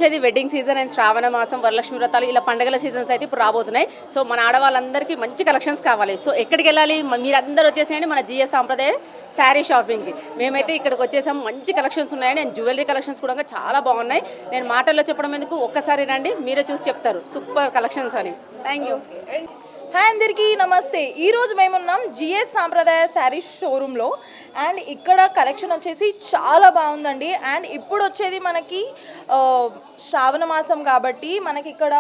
వచ్చేది wedding season and శ్రావణ మాసం, వరలక్ష్మి వ్రతాలు ఇలా పండుగల సీజన్స్ అయితే ఇప్పుడు రాబోతున్నాయి. సో మన ఆడవాళ్ళందరికీ మంచి కలెక్షన్స్ కావాలి. సో ఎక్కడికి వెళ్ళాలి? మీరందరూ వచ్చేసేయండి మన జిఎస్ సాంప్రదాయ శారీ షాపింగ్కి. మేమైతే ఇక్కడికి వచ్చేసాం. మంచి కలెక్షన్స్ ఉన్నాయండి అండ్ జ్యువెలరీ కలెక్షన్స్ కూడా చాలా బాగున్నాయి. నేను మాటల్లో చెప్పడం ఎందుకు, ఒక్కసారి రండి, మీరే చూసి చెప్తారు సూపర్ కలెక్షన్స్ అని. Thank you. హాయ్ అందరికీ నమస్తే. ఈరోజు మేమున్నాం జిఎస్ సాంప్రదాయ శారీస్ షోరూంలో అండ్ ఇక్కడ కలెక్షన్ వచ్చేసి చాలా బాగుందండి. అండ్ ఇప్పుడు వచ్చేది మనకి శ్రావణ మాసం కాబట్టి మనకి ఇక్కడ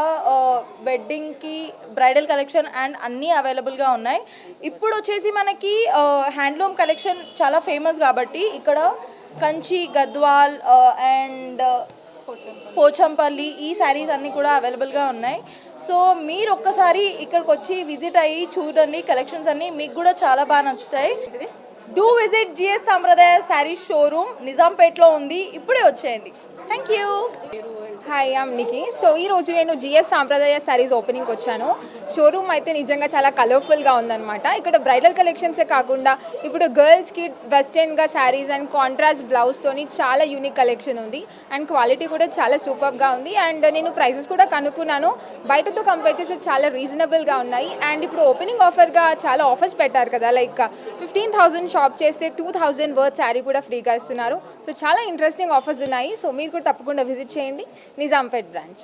వెడ్డింగ్కి బ్రైడల్ కలెక్షన్ అండ్ అన్నీ అవైలబుల్గా ఉన్నాయి. ఇప్పుడు వచ్చేసి మనకి హ్యాండ్లూమ్ కలెక్షన్ చాలా ఫేమస్ కాబట్టి ఇక్కడ కంచి, గద్వాల్ అండ్ పోచంపల్లి ఈ శారీస్ అన్నీ కూడా అవైలబుల్గా ఉన్నాయి. సో మీరు ఒక్కసారి ఇక్కడికి వచ్చి విజిట్ అయ్యి చూడండి, కలెక్షన్స్ అన్నీ మీకు కూడా చాలా బాగా నచ్చుతాయి. డూ విజిట్ జిఎస్ సాంప్రదాయ శారీస్ షోరూమ్, నిజాంపేట్లో ఉంది. ఇప్పుడే వచ్చేయండి. Thank you. హాయ్ ఐమ్ నికి. సో ఈరోజు నేను జిఎస్ సాంప్రదాయ శారీస్ ఓపెనింగ్కి వచ్చాను. షోరూమ్ అయితే నిజంగా చాలా కలర్ఫుల్గా ఉందన్నమాట. ఇక్కడ బ్రైడల్ కలెక్షన్సే కాకుండా ఇప్పుడు గర్ల్స్కి వెస్టర్న్గా శారీస్ అండ్ కాంట్రాస్ట్ బ్లౌజ్తోని చాలా యూనిక్ కలెక్షన్ ఉంది అండ్ క్వాలిటీ కూడా చాలా సూపర్గా ఉంది. అండ్ నేను ప్రైసెస్ కూడా కనుక్కున్నాను, బయటతో కంపేర్ చేసి చాలా రీజనబుల్గా ఉన్నాయి. అండ్ ఇప్పుడు ఓపెనింగ్ ఆఫర్గా చాలా ఆఫర్స్ పెట్టారు కదా, లైక్ 15,000 షాప్ చేస్తే 2,000 వర్త్ శారీ కూడా ఫ్రీగా ఇస్తున్నారు. సో చాలా ఇంట్రెస్టింగ్ ఆఫర్స్ ఉన్నాయి. సో మీరు కూడా తప్పకుండా విజిట్ చేయండి నిజాంపేట్ బ్రాంచ్.